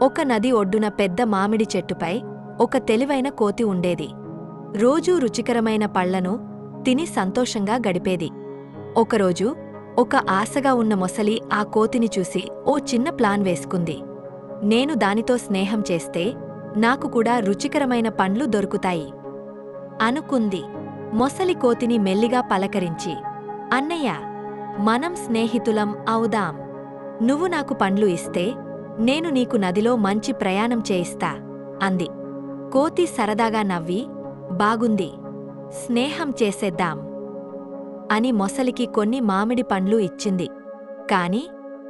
ఒక నది ఒడ్డున పెద్ద మామిడి చెట్టుపై ఒక తెలివైన కోతి ఉండేది. రోజూ రుచికరమైన పళ్లను తిని సంతోషంగా గడిపేది. ఒకరోజు ఒక ఆశగా ఉన్న మొసలి ఆ కోతిని చూసి ఓ చిన్న ప్లాన్ వేసుకుంది. నేను దానితో స్నేహం చేస్తే నాకు కూడా రుచికరమైన పండ్లు దొరుకుతాయి అనుకుంది. మొసలి కోతిని మెల్లిగా పలకరించి, అన్నయ్యా, మనం స్నేహితులం అవుదాం. నువ్వు నాకు పండ్లు ఇస్తే నేను నీకు నదిలో మంచి ప్రయాణం చేయిస్తా అంది. కోతి సరదాగా నవ్వి, బాగుంది, స్నేహం చేసేద్దాం అని మొసలికి కొన్ని మామిడి పండ్లు ఇచ్చింది. కాని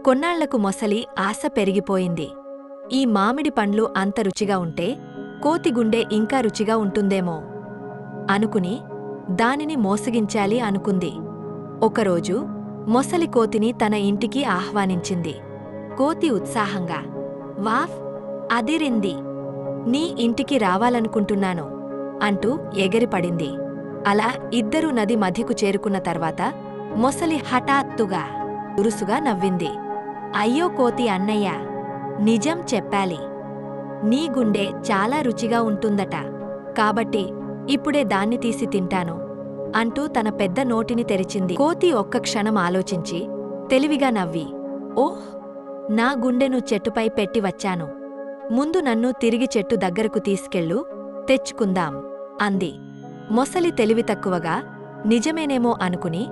కొన్నాళ్లకు మొసలి ఆశ పెరిగిపోయింది. ఈ మామిడి పండ్లు అంత రుచిగా ఉంటే కోతి గుండె ఇంకా రుచిగా ఉంటుందేమో అనుకుని దానిని మోసగించాలి అనుకుంది. ఒకరోజు మొసలి కోతిని తన ఇంటికి ఆహ్వానించింది. కోతి ఉత్సాహంగా, వాఫ్, అదిరింది, నీ ఇంటికి రావాలనుకుంటున్నాను అంటూ ఎగిరిపడింది. అలా ఇద్దరూ నది మధ్యకు చేరుకున్న తర్వాత మొసలి హఠాత్తుగా దురుసుగా నవ్వింది. అయ్యో కోతి అన్నయ్యా, నిజం చెప్పాలి, నీ గుండె చాలా రుచిగా ఉంటుందట, కాబట్టి ఇప్పుడే దాన్ని తీసి తింటాను అంటూ తన పెద్ద నోటిని తెరిచింది. కోతి ఒక్క క్షణం ఆలోచించి తెలివిగా నవ్వి, ఓహ్, నా గుండెను చెట్టుపై పెట్టి వచ్చాను, ముందు నన్ను తిరిగి చెట్టు దగ్గరకు తీసుకెళ్ళు, తెచ్చుకుందాం అంది. మొసలి తెలివి తక్కువగా నిజమేనేమో అనుకుని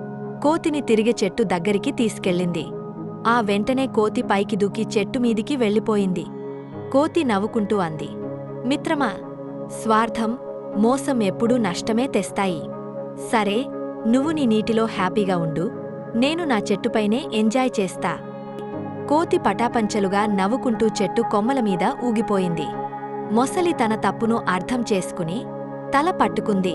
కోతిని తిరిగి చెట్టు దగ్గరికి తీసుకెళ్ళింది. ఆ వెంటనే కోతి పైకి దూకి చెట్టుమీదికి వెళ్ళిపోయింది. కోతి నవ్వుకుంటూ అంది, మిత్రమా, స్వార్థం, మోసం ఎప్పుడూ నష్టమే తెస్తాయి. సరే, నువ్వు నీ నీటిలో హ్యాపీగా ఉండు, నేను నా చెట్టుపైనే ఎంజాయ్ చేస్తా. కోతి పటాపంచలుగా నవ్వుకుంటూ చెట్టు కొమ్మలమీద ఊగిపోయింది. మొసలి తన తప్పును అర్థం చేసుకుని తల పట్టుకుంది.